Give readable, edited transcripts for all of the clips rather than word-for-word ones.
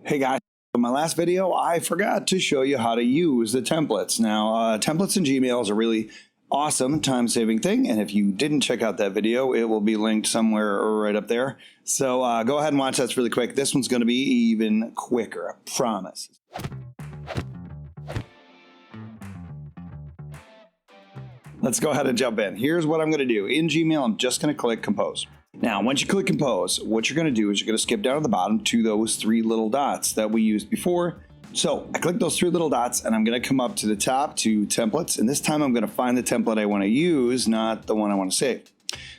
Hey guys, in my last video, I forgot to show you how to use the templates. Now, templates in Gmail is a really awesome time-saving thing, and if you didn't check out that video, it will be linked somewhere right up there. So go ahead and watch that really quick. This one's going to be even quicker, I promise. Let's go ahead and jump in. Here's what I'm going to do. In Gmail, I'm just going to click Compose. Now, once you click Compose, what you're going to do is you're going to skip down to the bottom to those three little dots that we used before. So I click those three little dots, and I'm going to come up to the top to Templates, and this time I'm going to find the template I want to use, not the one I want to save.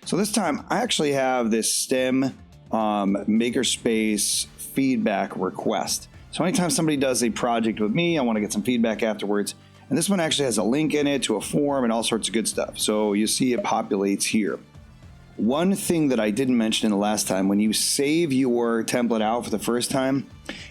So this time, I actually have this STEM Makerspace feedback request. So anytime somebody does a project with me, I want to get some feedback afterwards. And this one actually has a link in it to a form and all sorts of good stuff. So you see it populates here. One thing that I didn't mention in the last time, when you save your template out for the first time,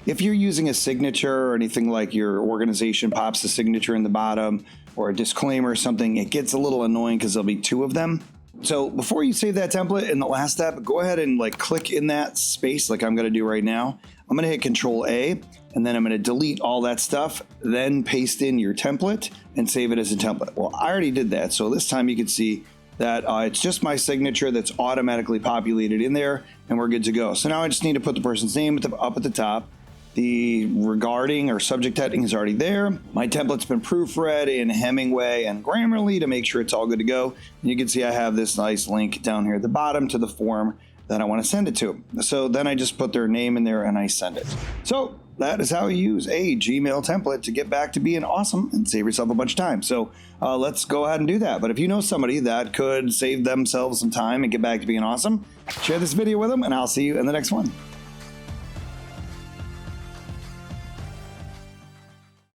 if you're using a signature or anything like your organization pops the signature in the bottom or a disclaimer or something, it gets a little annoying because there'll be two of them. So before you save that template in the last step, go ahead and click in that space like I'm going to do right now. I'm going to hit Control A, and then I'm going to delete all that stuff, then paste in your template and save it as a template. Well, I already did that, so this time you can see that it's just my signature that's automatically populated in there, and we're good to go. So now I just need to put the person's name up at the top. The regarding or subject heading is already there. My template's been proofread in Hemingway and Grammarly to make sure it's all good to go. And you can see I have this nice link down here at the bottom to the form that I want to send it to. So then I just put their name in there and I send it. So that is how you use a Gmail template to get back to being awesome and save yourself a bunch of time. So let's go ahead and do that. But if you know somebody that could save themselves some time and get back to being awesome, share this video with them, and I'll see you in the next one.